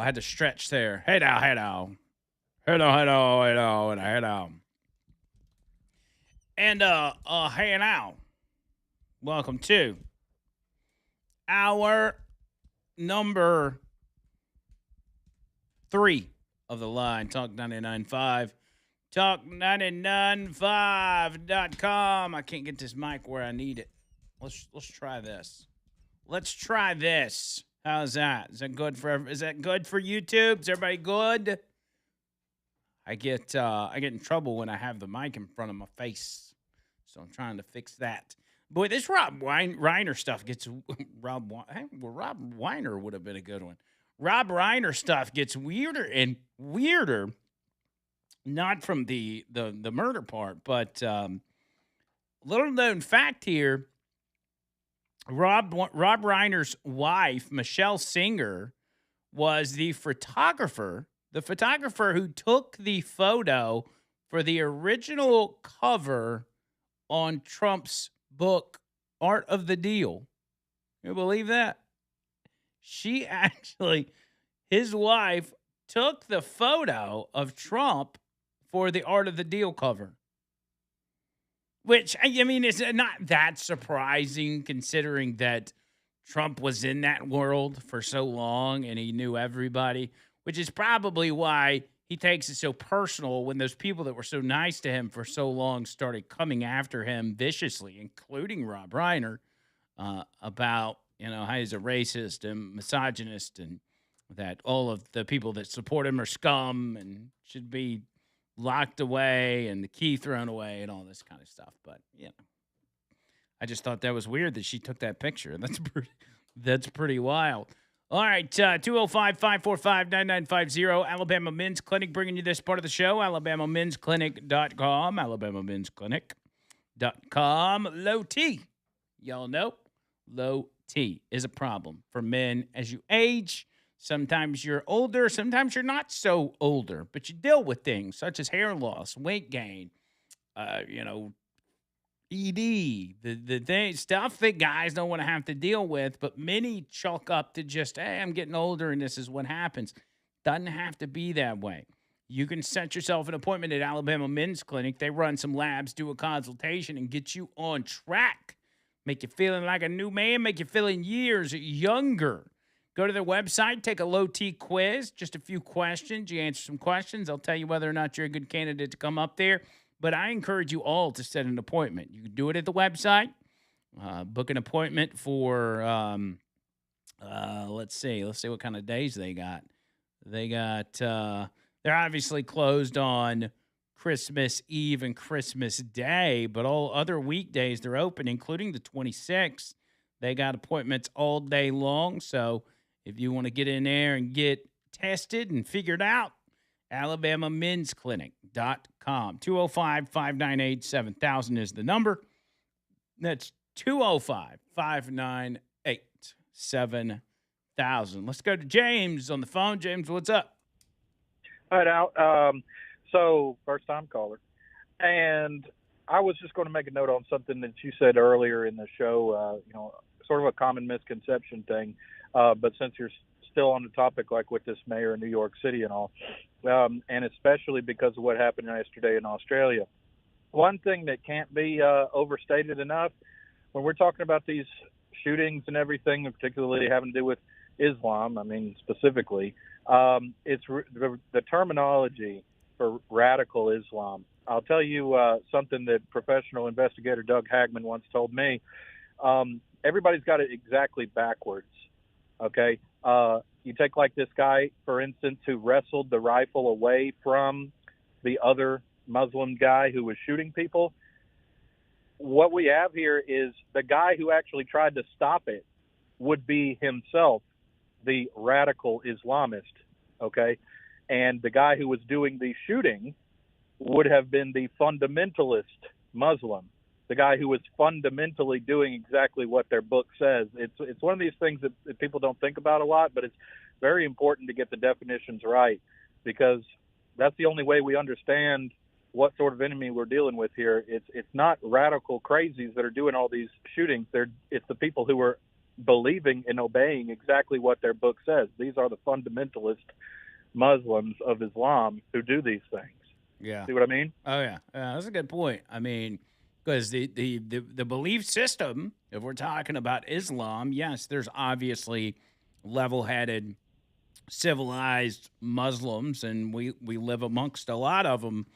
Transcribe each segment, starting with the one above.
had to stretch there. Hey now, hey now. Hey now, hey now, hey now, and hey now. And hey now. Welcome to our number 3 of the line, Talk 99.5. Talk995.com. I can't get this mic where I need it. Let's try this. Let's try this. How's that? Is that good for YouTube? Is everybody good? I get in trouble when I have the mic in front of my face. So I'm trying to fix that. Boy, this Rob Reiner stuff gets Rob Weiner would have been a good one. Rob Reiner stuff gets weirder and weirder. Not from the murder part, but little known fact here. Rob Reiner's wife, Michelle Singer, was the photographer who took the photo for the original cover on Trump's book, Art of the Deal. You believe that? His wife took the photo of Trump for the Art of the Deal cover. Which, I mean, is not that surprising considering that Trump was in that world for so long and he knew everybody, which is probably why he takes it so personal when those people that were so nice to him for so long started coming after him viciously, including Rob Reiner, about, how he's a racist and misogynist and that all of the people that support him are scum and should be locked away and the key thrown away and all this kind of stuff. But, I just thought that was weird that she took that picture. That's pretty wild. All right, 205-545-9950, Alabama Men's Clinic bringing you this part of the show, alabamamensclinic.com, alabamamensclinic.com. Low T, y'all know, low T is a problem for men as you age. Sometimes you're older, sometimes you're not so older, but you deal with things such as hair loss, weight gain, ED, the stuff that guys don't want to have to deal with, but many chalk up to just, hey, I'm getting older and this is what happens. Doesn't have to be that way. You can set yourself an appointment at Alabama Men's Clinic. They run some labs, do a consultation, and get you on track. Make you feeling like a new man, make you feeling years younger. Go to their website, take a low T quiz, just a few questions. You answer some questions. They'll tell you whether or not you're a good candidate to come up there. But I encourage you all to set an appointment. You can do it at the website. Book an appointment for, let's see what kind of days they got. They're obviously closed on Christmas Eve and Christmas Day, but all other weekdays they're open, including the 26th. They got appointments all day long, so if you want to get in there and get tested and figured out, alabamamensclinic.com. 205-598-7000 is the number. That's 205-598-7000. Let's go to James on the phone. James, what's up? All right, Al. So, first-time caller. And I was just going to make a note on something that you said earlier in the show, sort of a common misconception thing. But since you're still on the topic, like with this mayor in New York City and all, and especially because of what happened yesterday in Australia, one thing that can't be overstated enough when we're talking about these shootings and everything, particularly having to do with Islam, I mean, specifically, it's the terminology for radical Islam. I'll tell you something that professional investigator Doug Hagman once told me. Everybody's got it exactly backwards. Okay. You take like this guy, for instance, who wrestled the rifle away from the other Muslim guy who was shooting people. What we have here is the guy who actually tried to stop it would be himself the radical Islamist. Okay. And the guy who was doing the shooting would have been the fundamentalist Muslim, the guy who was fundamentally doing exactly what their book says. It's one of these things that people don't think about a lot, but it's very important to get the definitions right, because that's the only way we understand what sort of enemy we're dealing with here. It's not radical crazies that are doing all these shootings. It's the people who are believing and obeying exactly what their book says. These are the fundamentalist Muslims of Islam who do these things. Yeah. See what I mean? Oh yeah, that's a good point. I mean, because the belief system, if we're talking about Islam, yes, there's obviously level-headed, civilized Muslims, and we live amongst a lot of them.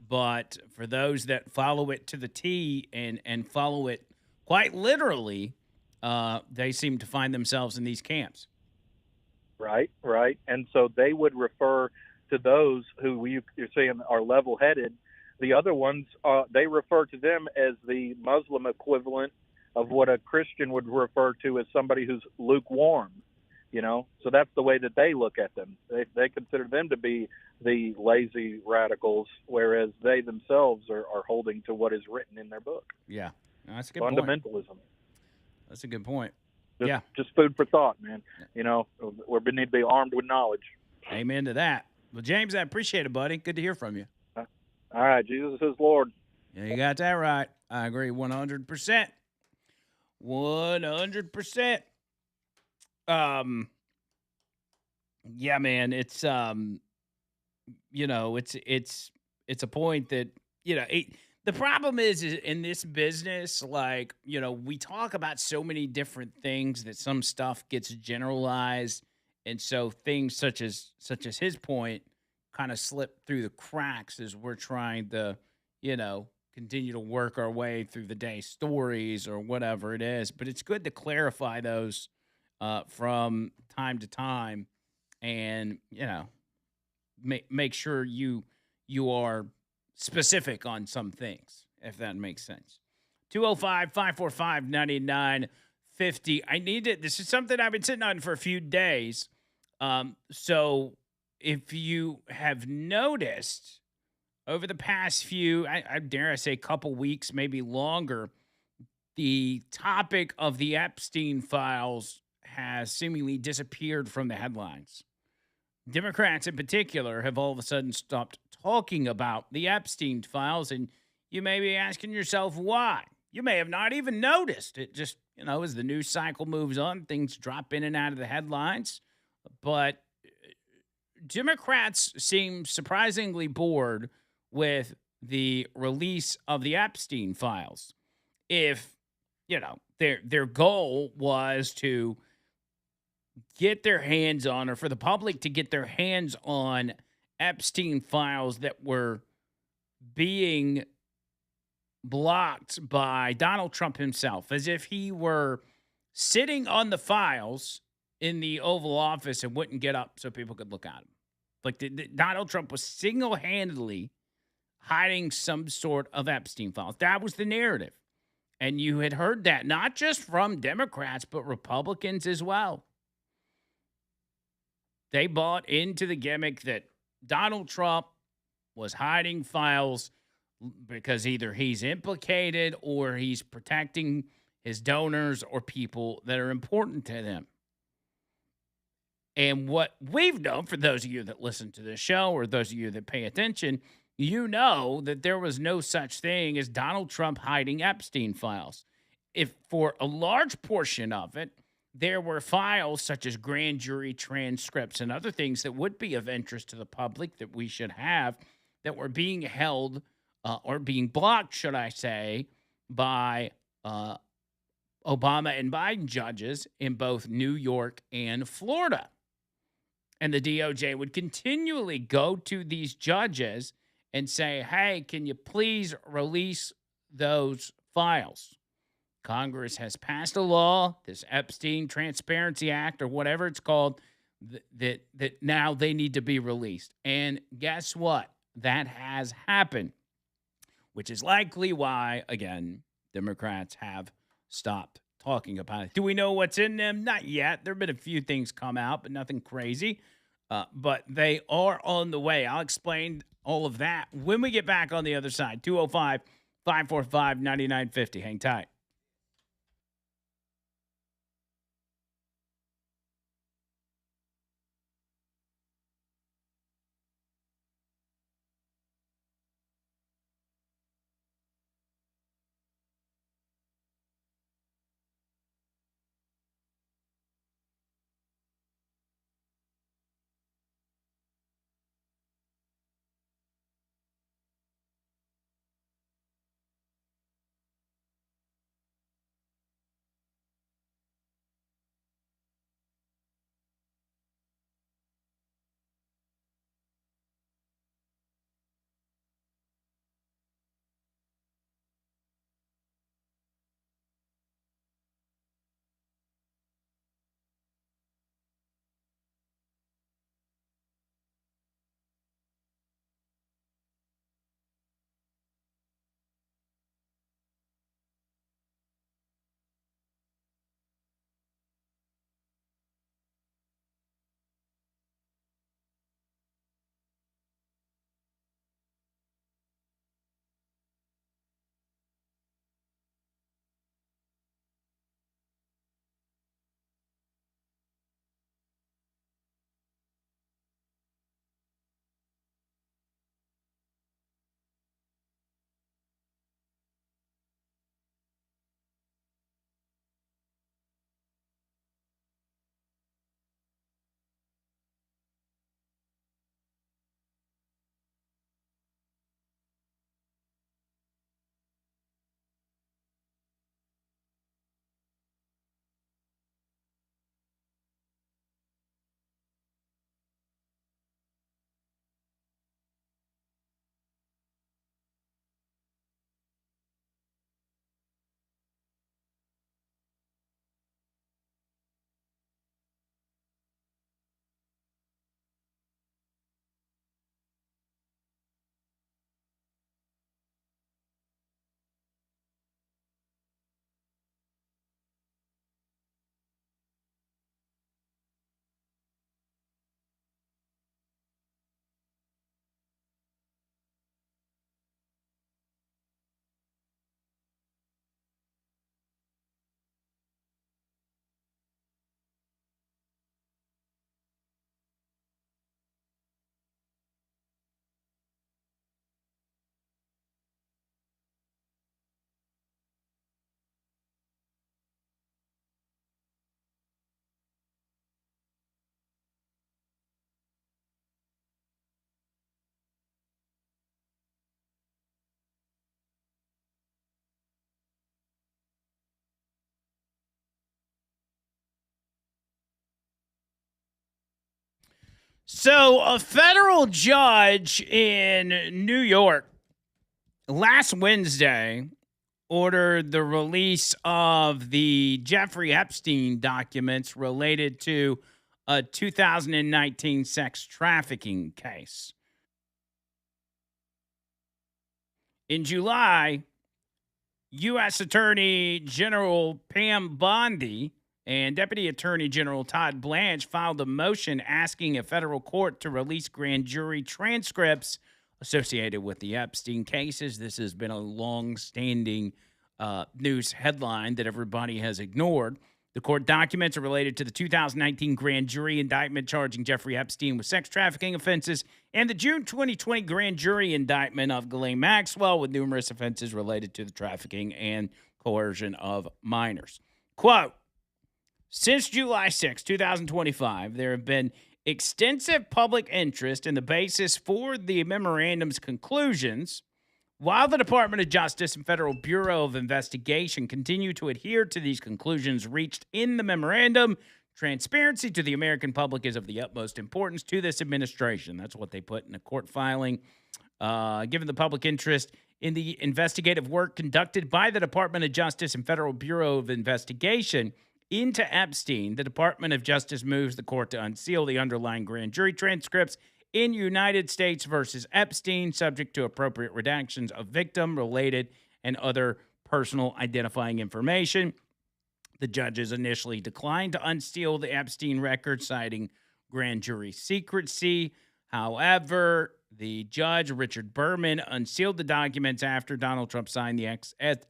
But for those that follow it to the T and follow it quite literally, they seem to find themselves in these camps. Right, right. And so they would refer to those who you're saying are level-headed. The other ones, they refer to them as the Muslim equivalent of what a Christian would refer to as somebody who's lukewarm. So that's the way that they look at them. They consider them to be the lazy radicals, whereas they themselves are holding to what is written in their book. Yeah, that's a good point. Fundamentalism. That's a good point. Just food for thought, man. We need to be armed with knowledge. Amen to that. Well, James, I appreciate it, buddy. Good to hear from you. All right, Jesus is Lord. Yeah, you got that right. I agree 100%. 100%. Yeah, man, it's it's a point that, the problem is in this business, like, we talk about so many different things that some stuff gets generalized. And so things such as his point kind of slip through the cracks as we're trying to, continue to work our way through the day stories or whatever it is. But it's good to clarify those from time to time and, make sure you are specific on some things, if that makes sense. 205-545-9950. I need it. This is something I've been sitting on for a few days. So if you have noticed over the past few, I dare I say couple weeks, maybe longer, the topic of the Epstein files has seemingly disappeared from the headlines. Democrats in particular have all of a sudden stopped talking about the Epstein files, and you may be asking yourself why. You may have not even noticed. It just, as the news cycle moves on, things drop in and out of the headlines. But Democrats seem surprisingly bored with the release of the Epstein files. If, their goal was to get their hands on, or for the public to get their hands on Epstein files that were being blocked by Donald Trump himself, as if he were sitting on the files in the Oval Office and wouldn't get up so people could look at him. Like Donald Trump was single-handedly hiding some sort of Epstein files. That was the narrative. And you had heard that not just from Democrats, but Republicans as well. They bought into the gimmick that Donald Trump was hiding files because either he's implicated or he's protecting his donors or people that are important to them. And what we've known, for those of you that listen to this show or those of you that pay attention, you know that there was no such thing as Donald Trump hiding Epstein files. If for a large portion of it, there were files such as grand jury transcripts and other things that would be of interest to the public that we should have, that were being held or being blocked, should I say, by Obama and Biden judges in both New York and Florida. And the DOJ would continually go to these judges and say, hey, can you please release those files? Congress has passed a law, this Epstein Transparency Act or whatever it's called, that now they need to be released. And guess what? That has happened, which is likely why, again, Democrats have stopped talking about it. Do we know what's in them? Not yet. There have been a few things come out, but nothing crazy. But they are on the way. I'll explain all of that when we get back on the other side. 205-545-9950. Hang tight. So, a federal judge in New York last Wednesday ordered the release of the Jeffrey Epstein documents related to a 2019 sex trafficking case. In July, U.S. Attorney General Pam Bondi and Deputy Attorney General Todd Blanche filed a motion asking a federal court to release grand jury transcripts associated with the Epstein cases. This has been a long-standing news headline that everybody has ignored. The court documents are related to the 2019 grand jury indictment charging Jeffrey Epstein with sex trafficking offenses and the June 2020 grand jury indictment of Ghislaine Maxwell with numerous offenses related to the trafficking and coercion of minors. Quote, since July 6, 2025, there have been extensive public interest in the basis for the memorandum's conclusions. While the Department of Justice and Federal Bureau of Investigation continue to adhere to these conclusions reached in the memorandum, transparency to the American public is of the utmost importance to this administration. That's what they put in a court filing. Given the public interest in the investigative work conducted by the Department of Justice and Federal Bureau of Investigation into Epstein, the Department of Justice moves the court to unseal the underlying grand jury transcripts in United States versus Epstein, subject to appropriate redactions of victim, related, and other personal identifying information. The judges initially declined to unseal the Epstein record, citing grand jury secrecy. However, the judge, Richard Berman, unsealed the documents after Donald Trump signed the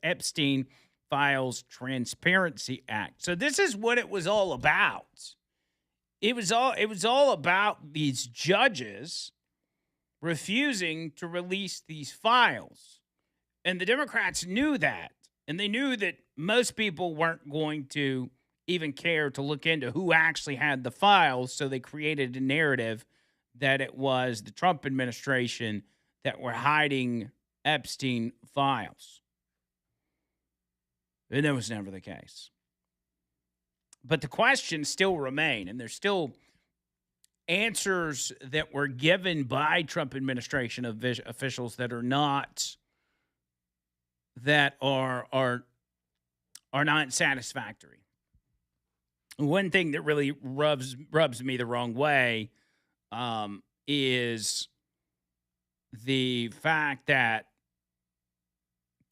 Epstein Files Transparency Act. So this is what it was all about. It was all about these judges refusing to release these files. And the Democrats knew that. And they knew that most people weren't going to even care to look into who actually had the files. So they created a narrative that it was the Trump administration that were hiding Epstein files. And that was never the case. But the questions still remain, and there's still answers that were given by Trump administration officials that are not not satisfactory. One thing that really rubs me the wrong way is the fact that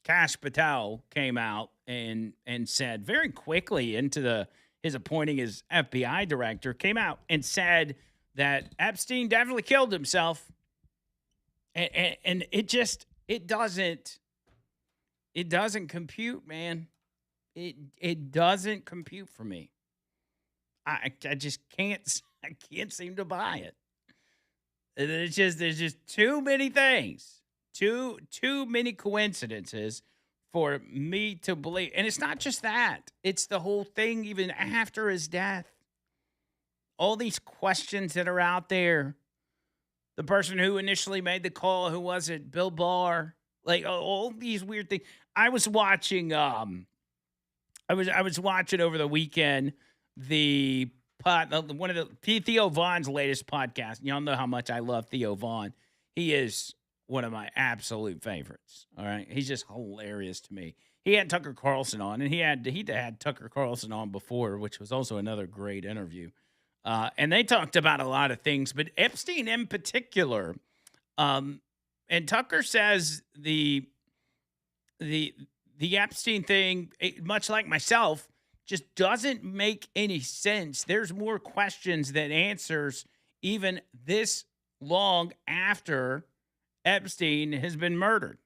Kash Patel came out and said very quickly into his appointing as FBI director, came out and said that Epstein definitely killed himself. And it doesn't compute, man. It doesn't compute for me. I just can't seem to buy it. There's just too many things, too many coincidences for me to believe. And it's not just that. It's the whole thing even after his death. All these questions that are out there. The person who initially made the call, who was it? Bill Barr. Like all these weird things. I was watching I was watching over the weekend one of the Theo Vaughn's latest podcast. Y'all know how much I love Theo Vaughn. He is one of my absolute favorites. All right, he's just hilarious to me. He had Tucker Carlson on, and he had Tucker Carlson on before, which was also another great interview. And they talked about a lot of things, but Epstein in particular. And Tucker says the Epstein thing, much like myself, just doesn't make any sense. There's more questions than answers, even this long after Epstein has been murdered.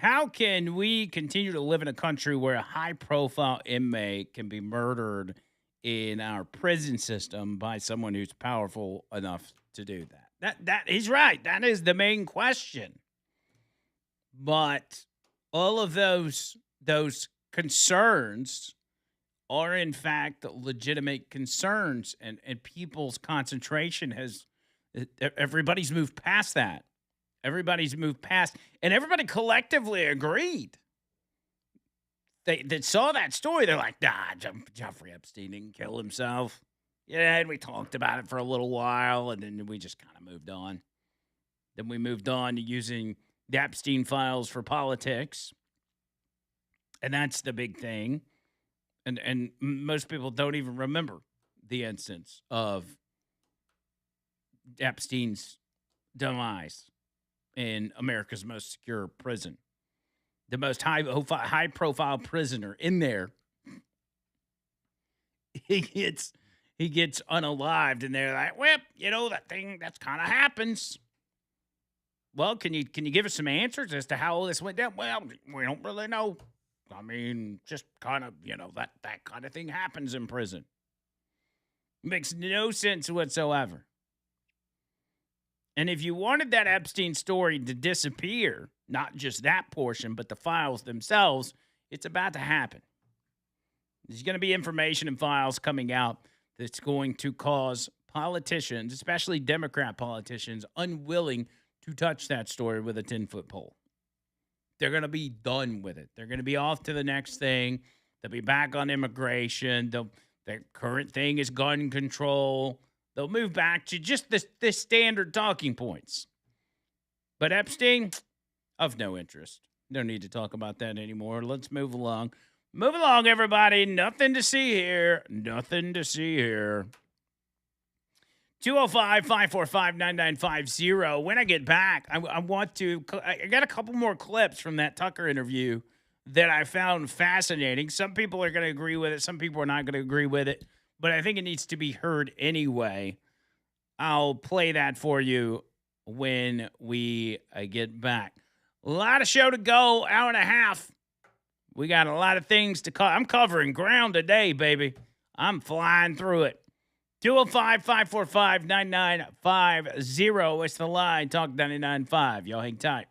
How can we continue to live in a country where a high profile inmate can be murdered in our prison system by someone who's powerful enough to do that? That he's right. That is the main question. But all of those concerns are in fact legitimate concerns, and people's concentration has everybody's moved past that. Everybody's moved past, and everybody collectively agreed. They saw that story. They're like, nah, Jeffrey Epstein didn't kill himself. Yeah, and we talked about it for a little while, and then we just kind of moved on. Then we moved on to using the Epstein files for politics, and that's the big thing. And most people don't even remember the instance of Epstein's demise in America's most secure prison. The most high profile prisoner in there. He gets unalived, and they're like, well, that thing that's kind of happens. Well, can you give us some answers as to how all this went down? Well, we don't really know. I mean, just kind of, that kind of thing happens in prison. Makes no sense whatsoever. And if you wanted that Epstein story to disappear, not just that portion, but the files themselves, it's about to happen. There's going to be information and files coming out that's going to cause politicians, especially Democrat politicians, unwilling to touch that story with a 10-foot pole. They're going to be done with it. They're going to be off to the next thing. They'll be back on immigration. Their current thing is gun control. They'll move back to just the standard talking points. But Epstein, of no interest. No need to talk about that anymore. Let's move along. Move along, everybody. Nothing to see here. Nothing to see here. 205-545-9950. When I get back, I got a couple more clips from that Tucker interview that I found fascinating. Some people are going to agree with it. Some people are not going to agree with it. But I think it needs to be heard anyway. I'll play that for you when we get back. A lot of show to go, hour and a half. We got a lot of things to cover. I'm covering ground today, baby. I'm flying through it. 205-545-9950. It's the line. Talk 99.5. Y'all hang tight.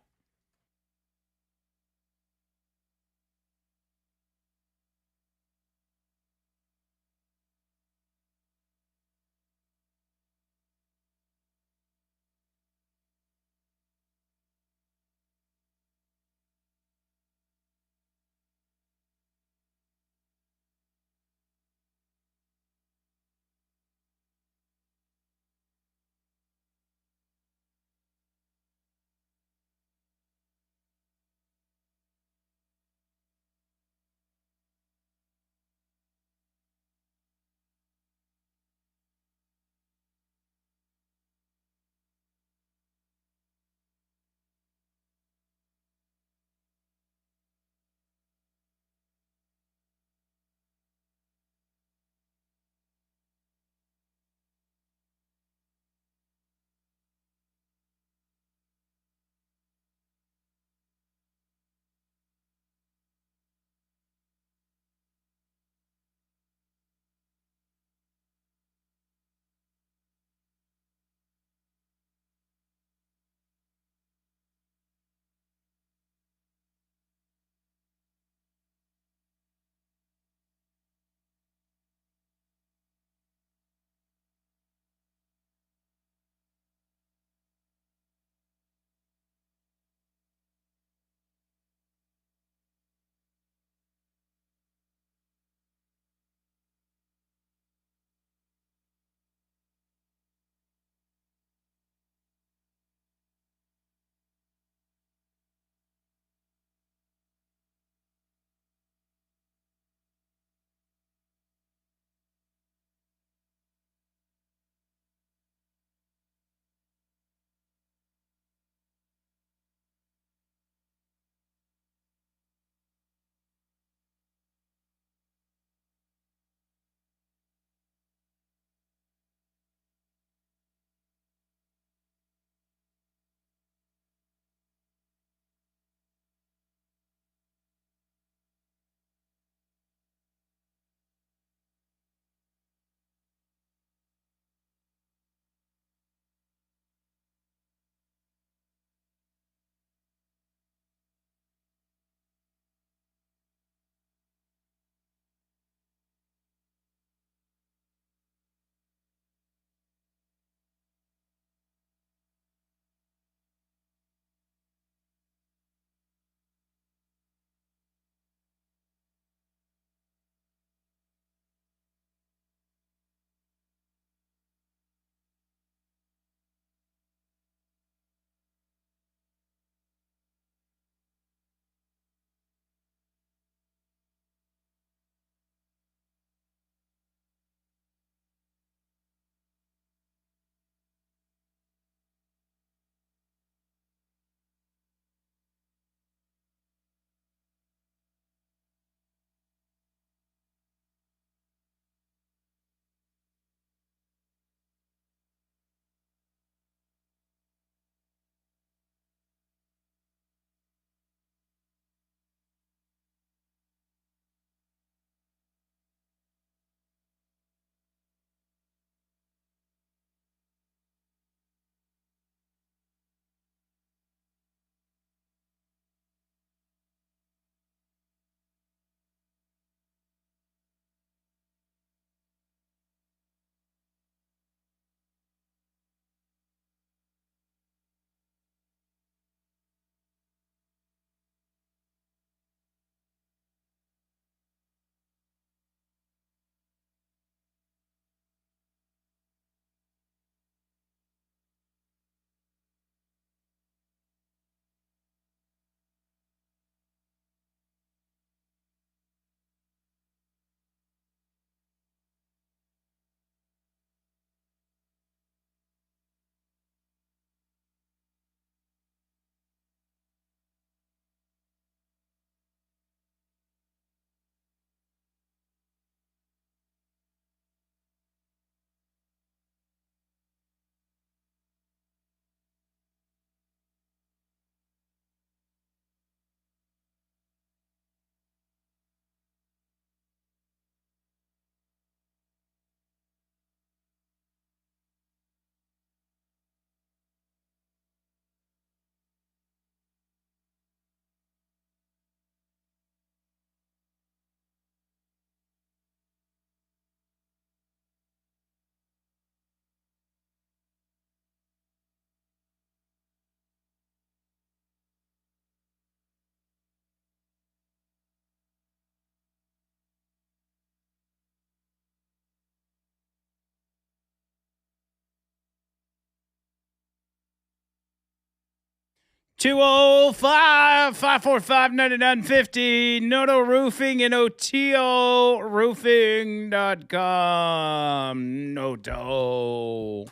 205-545-9950. Noto Roofing and OTOroofing.com. Noto.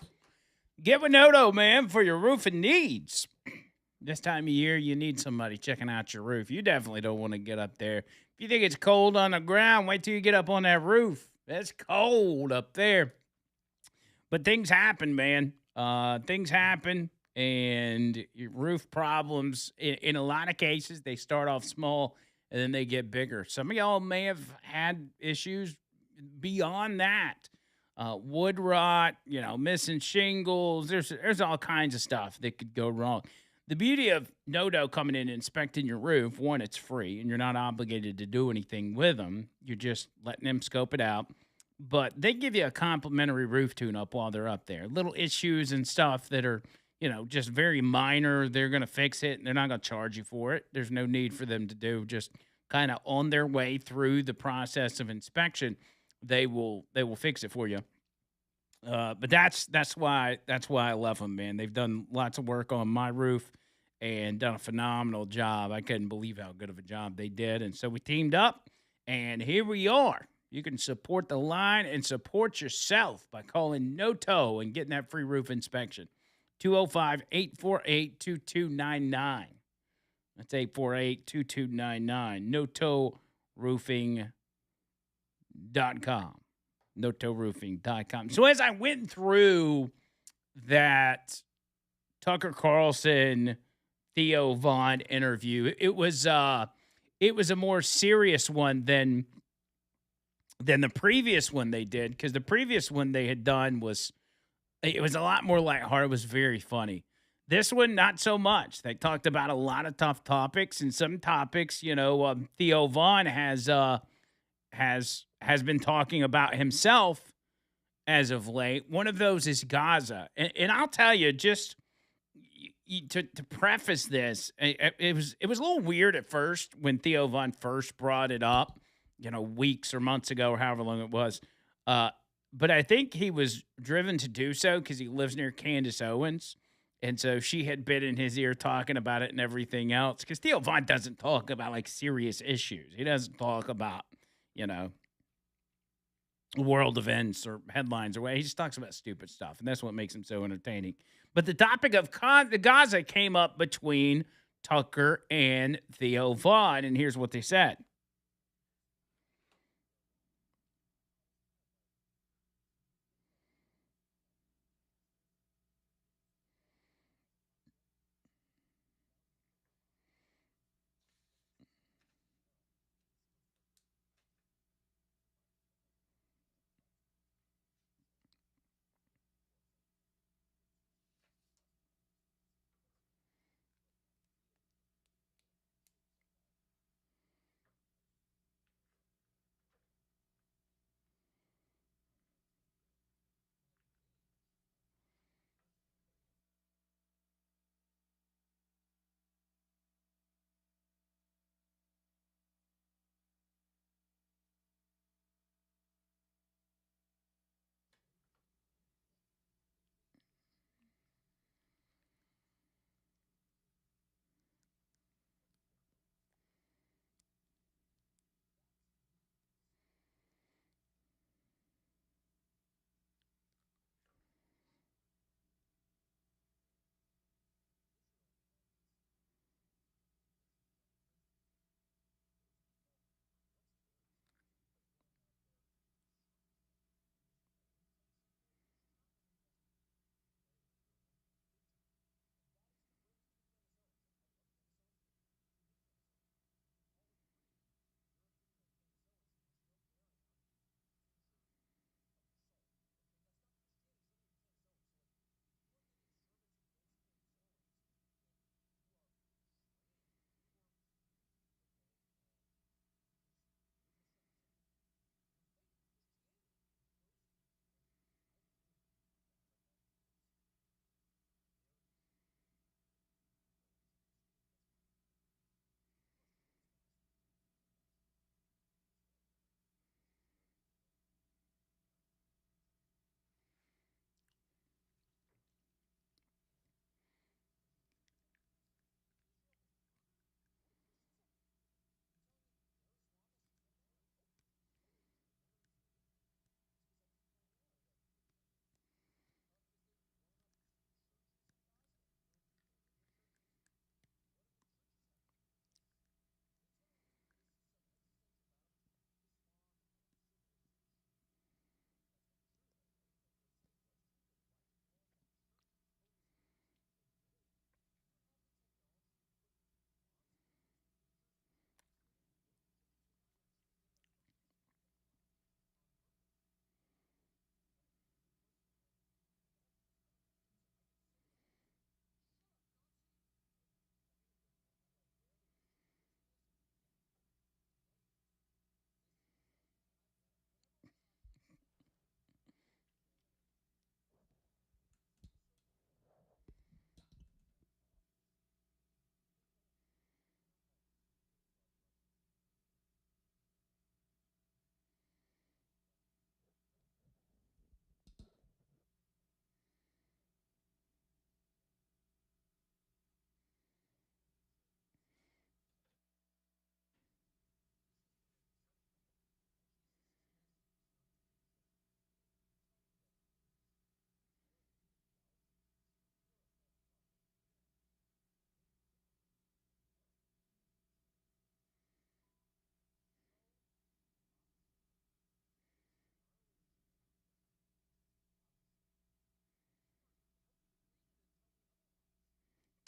Get with Noto, man, for your roofing needs. This time of year, you need somebody checking out your roof. You definitely don't want to get up there. If you think it's cold on the ground, wait till you get up on that roof. It's cold up there. But things happen, man. Things happen, and your roof problems, in a lot of cases, they start off small and then they get bigger. Some of y'all may have had issues beyond that. Wood rot, missing shingles. There's all kinds of stuff that could go wrong. The beauty of Noto coming in and inspecting your roof, one, it's free, and you're not obligated to do anything with them. You're just letting them scope it out. But they give you a complimentary roof tune-up while they're up there. Little issues and stuff that are, just very minor. They're going to fix it, and they're not going to charge you for it. There's no need for them to do. Just kind of on their way through the process of inspection, they will fix it for you. But that's why I love them, man. They've done lots of work on my roof and done a phenomenal job. I couldn't believe how good of a job they did. And so we teamed up, and here we are. You can support the line and support yourself by calling Noto and getting that free roof inspection. 205-848-2299. That's 848-2299. NotoRoofing.com. NotoRoofing.com. So as I went through that Tucker Carlson, Theo Von interview, it was a more serious one than the previous one they did, because the previous one they had done was a lot more lighthearted. It was very funny. This one, not so much. They talked about a lot of tough topics, and some topics, Theo Von has been talking about himself as of late. One of those is Gaza, and I'll tell you, just to preface this, it was a little weird at first when Theo Von first brought it up. Weeks or months ago, or however long it was. But I think he was driven to do so because he lives near Candace Owens. And so she had been in his ear talking about it and everything else. Because Theo Von doesn't talk about, serious issues. He doesn't talk about, world events or headlines or what. He just talks about stupid stuff. And that's what makes him so entertaining. But the topic of Gaza came up between Tucker and Theo Von. And here's what they said.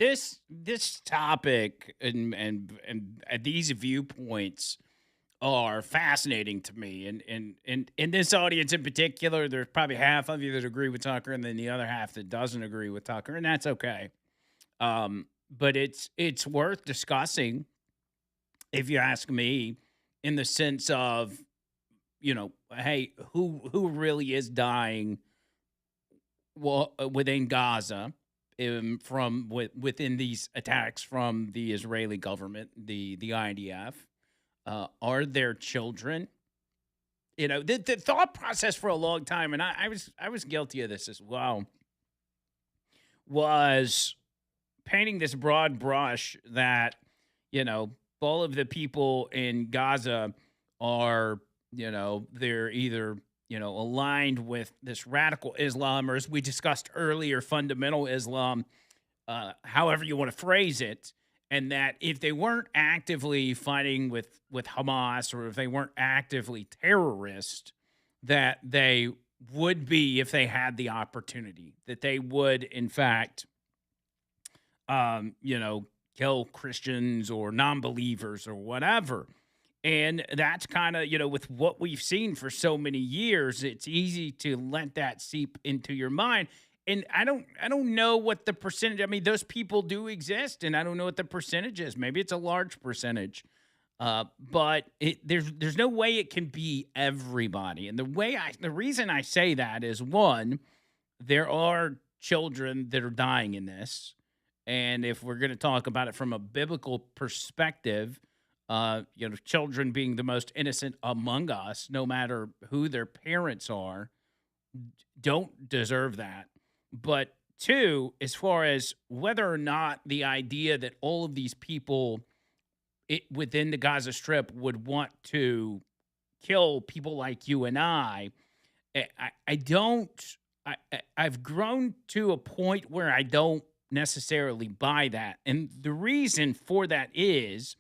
this topic and these viewpoints are fascinating to me, and in this audience in particular, there's probably half of you that agree with Tucker, and then the other half that doesn't agree with Tucker, and that's okay. But it's worth discussing, if you ask me, in the sense of, hey, who really is dying within Gaza, within these attacks from the Israeli government, the IDF. Are there children? The thought process for a long time, and I was guilty of this as well, was painting this broad brush that, all of the people in Gaza are, they're either, aligned with this radical Islam, or, as we discussed earlier, fundamental Islam, however you want to phrase it. And that if they weren't actively fighting with Hamas, or if they weren't actively terrorists, that they would be, if they had the opportunity, that they would, in fact, kill Christians or non-believers or whatever. And that's kind of, with what we've seen for so many years, it's easy to let that seep into your mind. And I don't know what the percentage. I mean, those people do exist, and I don't know what the percentage is. Maybe it's a large percentage, but there's no way it can be everybody. And the reason I say that is, one, there are children that are dying in this, and if we're going to talk about it from a biblical perspective, children being the most innocent among us, no matter who their parents are, don't deserve that. But two, as far as whether or not the idea that all of these people within the Gaza Strip would want to kill people like you and I don't. I've grown to a point where I don't necessarily buy that, and the reason for that is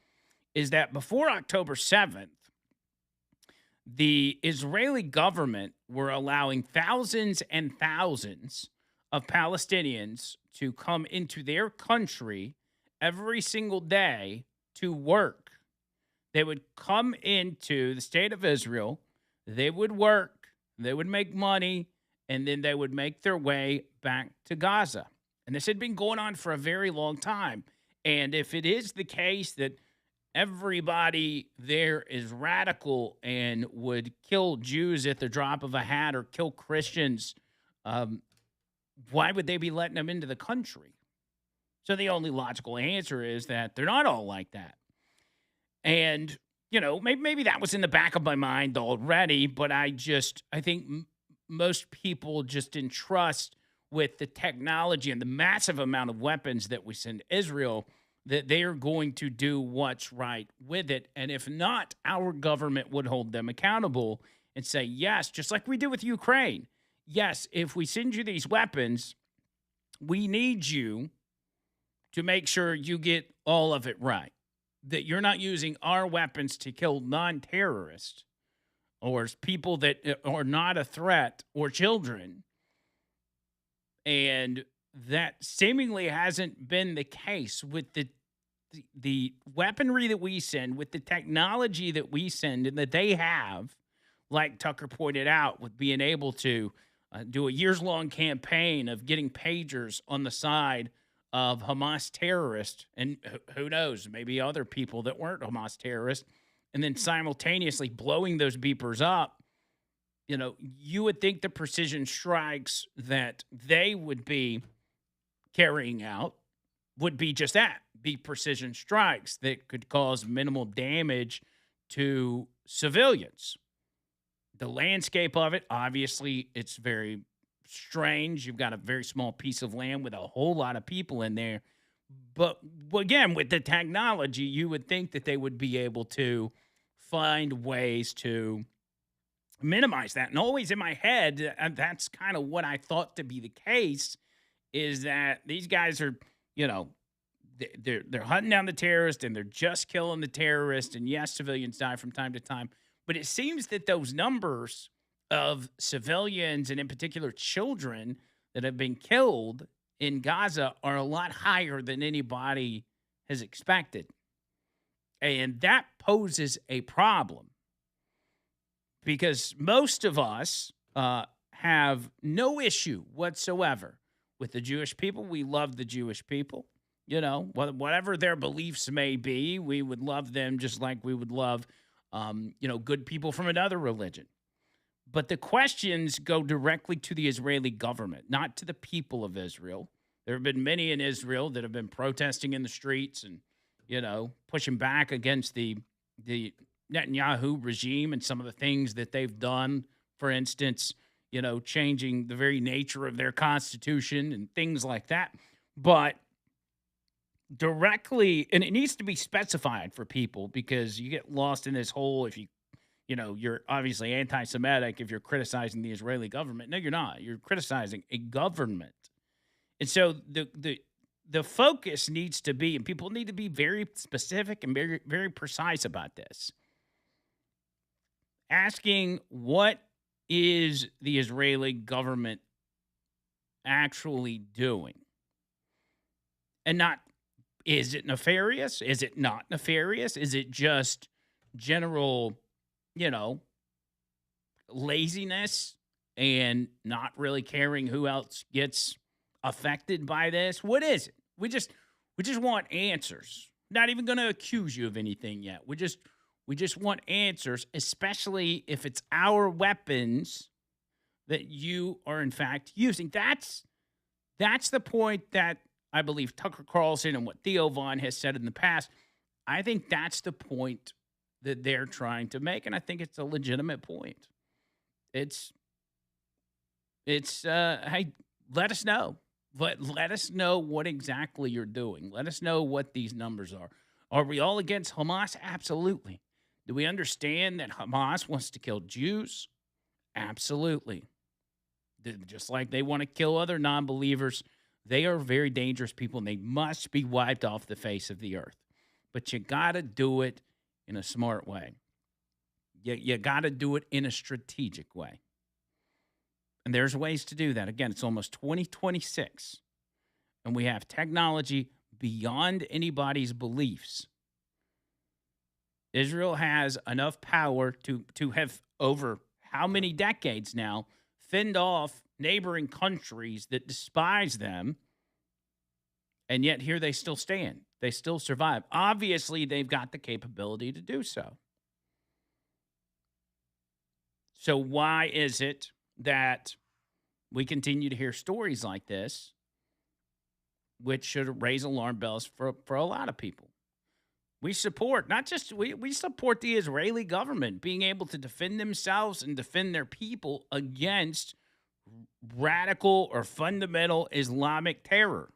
that before October 7th, the Israeli government were allowing thousands and thousands of Palestinians to come into their country every single day to work. They would come into the state of Israel, they would work, they would make money, and then they would make their way back to Gaza. And this had been going on for a very long time. And if it is the case that everybody there is radical and would kill Jews at the drop of a hat, or kill Christians, why would they be letting them into the country? So the only logical answer is that they're not all like that. And, maybe that was in the back of my mind already, but I think most people just entrust with the technology and the massive amount of weapons that we send Israel, that they are going to do what's right with it. And if not, our government would hold them accountable and say, yes, just like we did with Ukraine. Yes, if we send you these weapons, we need you to make sure you get all of it right. That you're not using our weapons to kill non-terrorists or people that are not a threat, or children. And that seemingly hasn't been the case with the weaponry that we send, with the technology that we send and that they have, like Tucker pointed out, with being able to do a years-long campaign of getting pagers on the side of Hamas terrorists, and who knows, maybe other people that weren't Hamas terrorists, and then simultaneously blowing those beepers up. You would think the precision strikes that they would be carrying out would be just that, be precision strikes that could cause minimal damage to civilians. The landscape of it, obviously, it's very strange. You've got a very small piece of land with a whole lot of people in there. But again, with the technology, you would think that they would be able to find ways to minimize that. And always in my head, that's kind of what I thought to be the case, is that these guys are, they're hunting down the terrorists, and they're just killing the terrorists. And yes, civilians die from time to time. But it seems that those numbers of civilians, and in particular children, that have been killed in Gaza are a lot higher than anybody has expected. And that poses a problem because most of us have no issue whatsoever with the Jewish people. We love the Jewish people. You know, whatever their beliefs may be, we would love them just like we would love, good people from another religion. But the questions go directly to the Israeli government, not to the people of Israel. There have been many in Israel that have been protesting in the streets and, pushing back against the Netanyahu regime and some of the things that they've done. For instance, changing the very nature of their constitution and things like that. But directly, and it needs to be specified for people because you get lost in this hole if you're obviously anti-Semitic if you're criticizing the Israeli government. No, you're not. You're criticizing a government. And so the focus needs to be, and people need to be very specific and very, very precise about this. Asking what is the Israeli government actually doing? And not, is it nefarious? Is it not nefarious? Is it just general, laziness and not really caring who else gets affected by this? What is it? We just want answers. Not even going to accuse you of anything yet. We just want answers, especially if it's our weapons that you are in fact using. That's the point that I believe Tucker Carlson and what Theo Vaughn has said in the past. I think that's the point that they're trying to make, and I think it's a legitimate point. It's hey, let us know. Let us know what exactly you're doing. Let us know what these numbers are. Are we all against Hamas? Absolutely. Do we understand that Hamas wants to kill Jews? Absolutely. Just like they want to kill other non-believers, they are very dangerous people, and they must be wiped off the face of the earth. But you got to do it in a smart way. You got to do it in a strategic way. And there's ways to do that. Again, it's almost 2026, and we have technology beyond anybody's beliefs. Israel has enough power to have, over how many decades now, fend off neighboring countries that despise them, and yet here they still stand. They still survive. Obviously, they've got the capability to do so. So why is it that we continue to hear stories like this, which should raise alarm bells for a lot of people? We support, not just, we support the Israeli government being able to defend themselves and defend their people against radical or fundamental Islamic terror.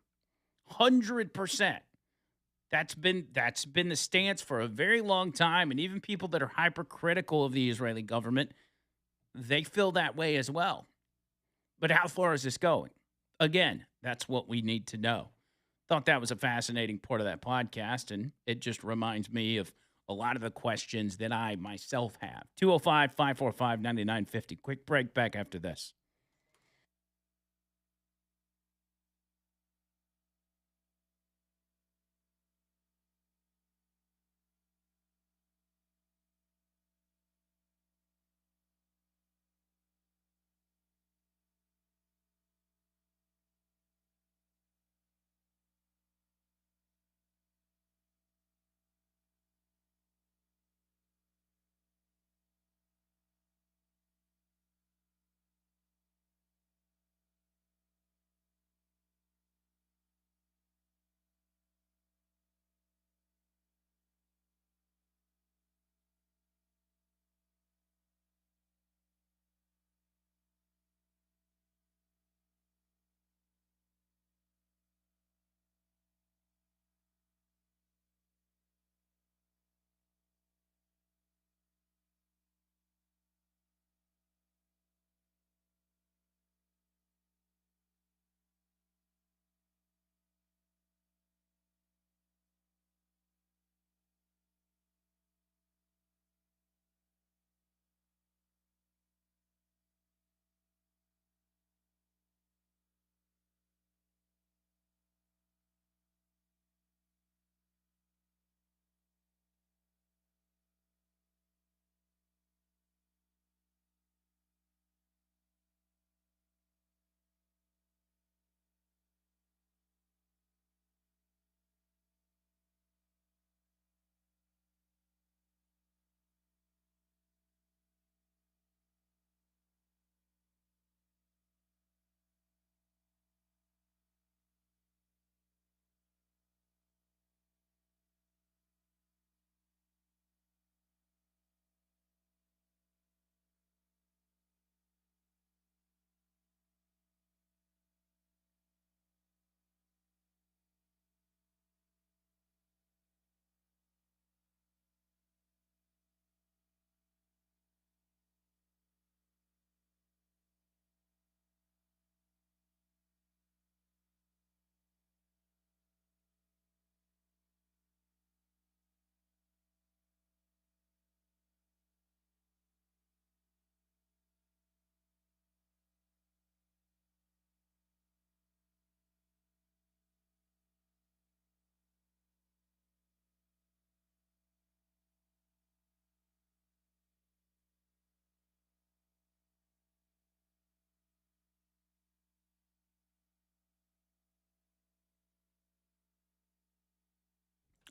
100%. That's been the stance for a very long time, and even people that are hypercritical of the Israeli government, they feel that way as well. But how far is this going? Again, that's what we need to know. Thought that was a fascinating part of that podcast, and it just reminds me of a lot of the questions that I myself have. 205-545-9950. Quick break, back after this.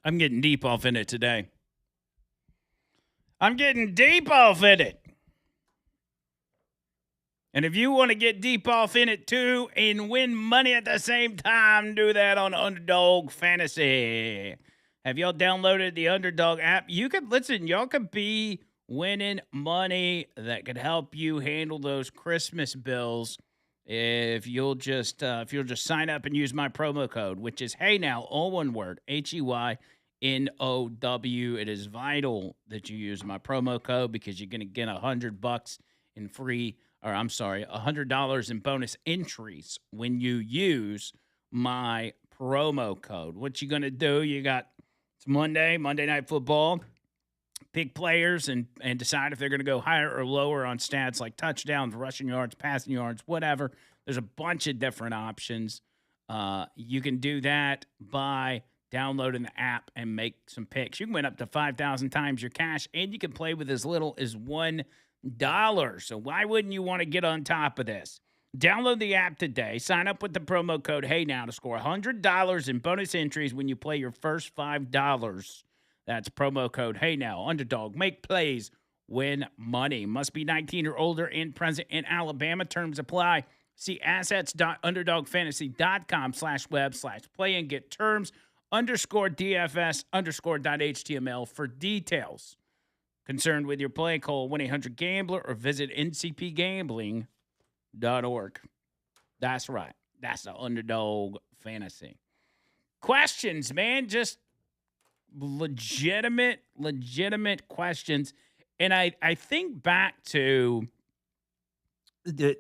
I'm getting deep off in it today. I'm getting deep off in it. And if you want to get deep off in it too and win money at the same time, do that on Underdog Fantasy. Have y'all downloaded the Underdog app? You could listen, y'all could be winning money that could help you handle those Christmas bills if you'll just sign up and use my promo code, which is Hey Now, all one word, HEYNOW. It is vital that you use my promo code because you're gonna get $100 in free, or I'm sorry, $100 in bonus entries when you use my promo code. What you gonna do? It's Monday Night Football. Pick players and decide if they're going to go higher or lower on stats like touchdowns, rushing yards, passing yards, whatever. There's a bunch of different options. You can do that by downloading the app and make some picks. You can win up to 5,000 times your cash, and you can play with as little as $1. So why wouldn't you want to get on top of this? Download the app today. Sign up with the promo code Hey Now to score $100 in bonus entries when you play your first $5. That's promo code Hey Now. Underdog. Make plays. Win money. Must be 19 or older and present in Alabama. Terms apply. See assets.underdogfantasy.com/web/play and get terms _DFS_.html for details. Concerned with your play, call 1-800-GAMBLER or visit ncpgambling.org. That's right. That's the Underdog Fantasy. Questions, man. Just legitimate questions. And I think back to the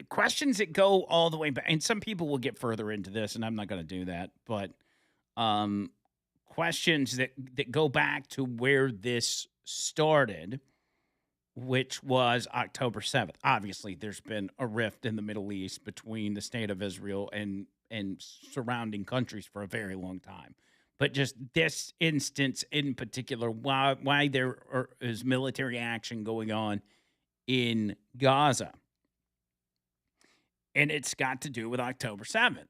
questions that go all the way back. And some people will get further into this, and I'm not going to do that. But questions that go back to where this started, which was October 7th. Obviously, there's been a rift in the Middle East between the state of Israel and surrounding countries for a very long time. But just this instance in particular, why there is military action going on in Gaza. And it's got to do with October 7th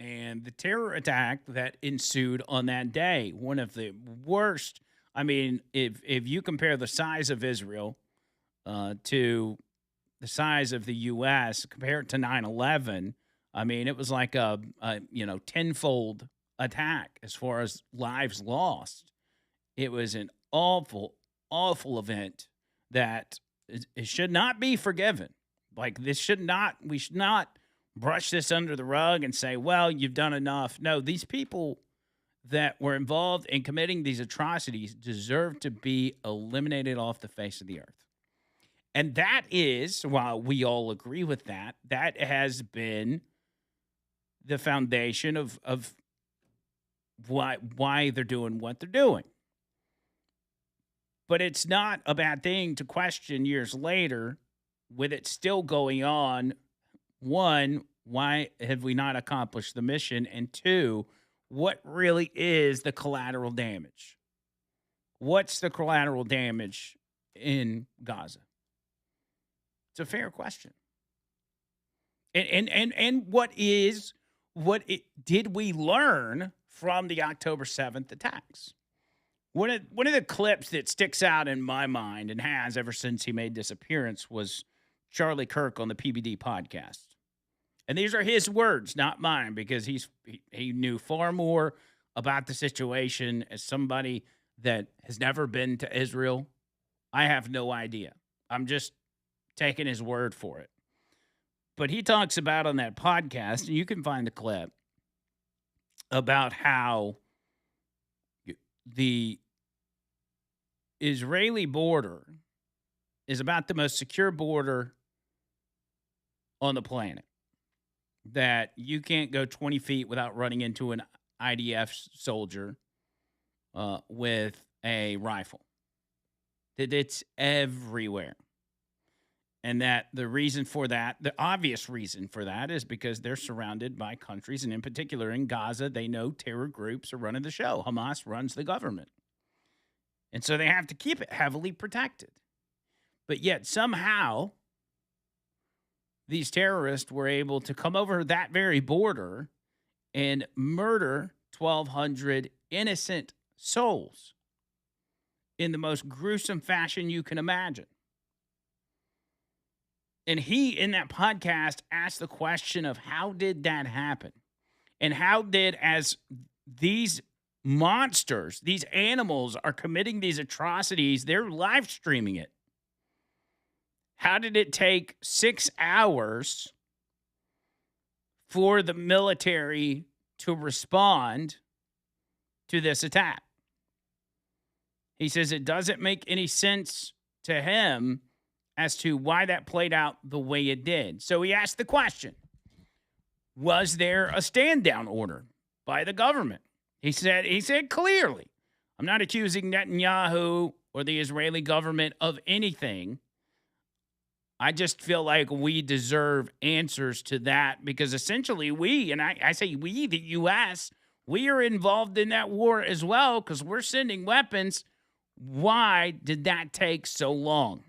and the terror attack that ensued on that day. One of the worst. I mean, if you compare the size of Israel to the size of the U.S., compared to 9/11, I mean, it was like a tenfold attack as far as lives lost. It was an awful event that it should not be forgiven. Like we should not brush this under the rug and say, well, you've done enough. No, these people that were involved in committing these atrocities deserve to be eliminated off the face of the earth. And that is, while we all agree with that, that has been the foundation of why they're doing what they're doing. But it's not a bad thing to question years later, with it still going on. One, why have we not accomplished the mission? And two, what really is the collateral damage? What's the collateral damage in Gaza? It's a fair question. And did we learn from the October 7th attacks? One of the clips that sticks out in my mind and has ever since he made this appearance was Charlie Kirk on the PBD podcast. And these are his words, not mine, because he knew far more about the situation as somebody that has never been to Israel. I have no idea. I'm just taking his word for it. But he talks about on that podcast, and you can find the clip, about how the Israeli border is about the most secure border on the planet. That you can't go 20 feet without running into an IDF soldier with a rifle. That it's everywhere. And that the reason for that, the obvious reason for that, is because they're surrounded by countries, and in particular in Gaza, they know terror groups are running the show. Hamas runs the government. And so they have to keep it heavily protected. But yet somehow these terrorists were able to come over that very border and murder 1,200 innocent souls in the most gruesome fashion you can imagine. And he, in that podcast, asked the question of how did that happen? And how did, as these monsters, these animals are committing these atrocities, they're live streaming it. How did it take 6 hours for the military to respond to this attack? He says it doesn't make any sense to him as to why that played out the way it did. So he asked the question, was there a stand down order by the government? He said clearly, I'm not accusing Netanyahu or the Israeli government of anything. I just feel like we deserve answers to that because essentially we, and I say we, the U.S., we are involved in that war as well because we're sending weapons. Why did that take so long?